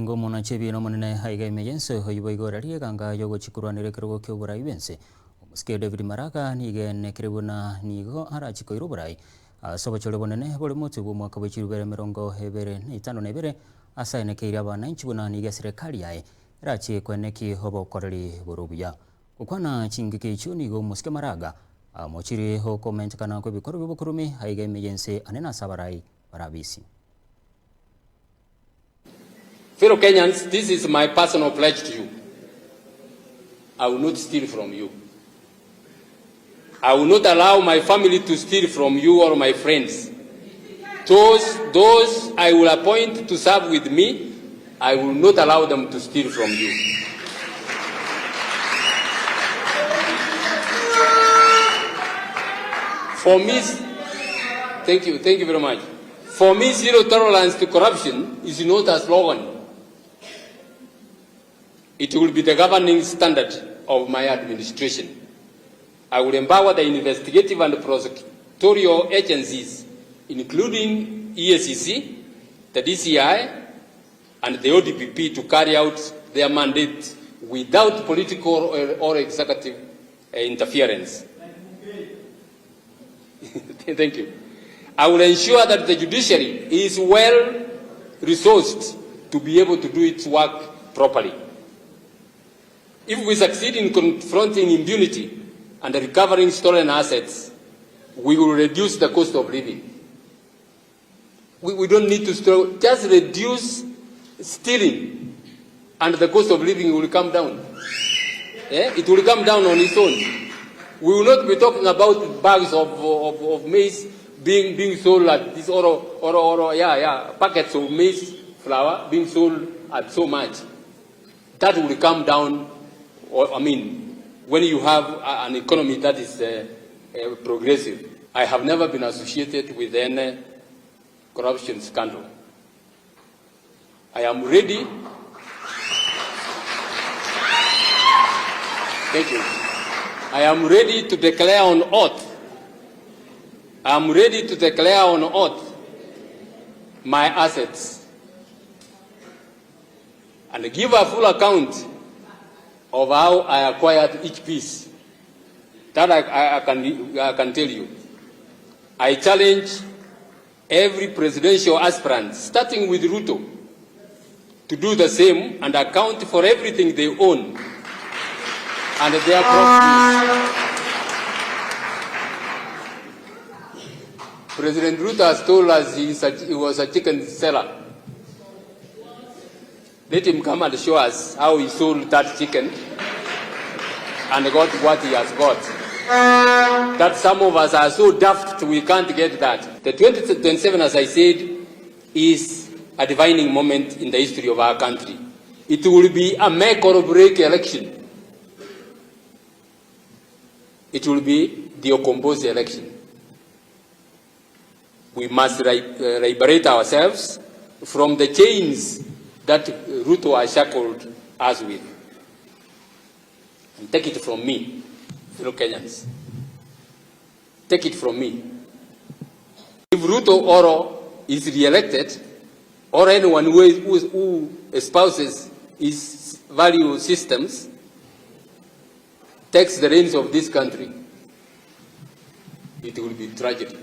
Ngomona chebi no monene haiga emergency hoyibo igorari ganga yogo chikuranire kirogo ky'oburai bense omusike David Maraga nige nekiribuna nigo arachiko iroburai asobochore bonene bori motu bwo mwaka bw'echirubere 2025 asaenekeire abananchi buna niga serikali yae rachi kweneki obokoreri borobuya ukwana chingike icho nigo omusike Maraga mochiri ho comment kana ko bikoro bibokurumi haiga emergency anena sabarai barabisi. Fellow Kenyans, this is my personal pledge to you. I will not steal from you. I will not allow my family to steal from you or my friends. Those I will appoint to serve with me, I will not allow them to steal from you. For me, thank you very much. For me, zero tolerance to corruption is not a slogan. It will be the governing standard of my administration. I will empower the investigative and prosecutorial agencies, including EACC, the DCI, and the ODPP to carry out their mandate without political or executive interference. Thank you. I will ensure that the judiciary is well resourced to be able to do its work properly. If we succeed in confronting impunity and recovering stolen assets, we will reduce the cost of living. We don't need to just reduce stealing, and the cost of living will come down. Yeah? It will come down on its own. We will not be talking about bags of maize being sold at this packets of maize flour being sold at so much. That will come down. When you have an economy that is progressive. I have never been associated with any corruption scandal. I am ready. Thank you. I am ready to declare on oath. I am ready to declare on oath my assets and give a full account of how I acquired each piece. That I can tell you. I challenge every presidential aspirant, starting with Ruto, to do the same and account for everything they own and their properties. President Ruto has told us he was a chicken seller. Let him come and show us how he sold that chicken and got what he has got. That some of us are so daft we can't get that. The 2027, as I said, is a defining moment in the history of our country. It will be a make or break election. It will be the Okombozi election. We must liberate ourselves from the chains that Ruto has shackled us with. And take it from me, fellow Kenyans. Take it from me. If Ruto Oro is re-elected, or anyone who espouses his value systems, takes the reins of this country, it will be tragedy.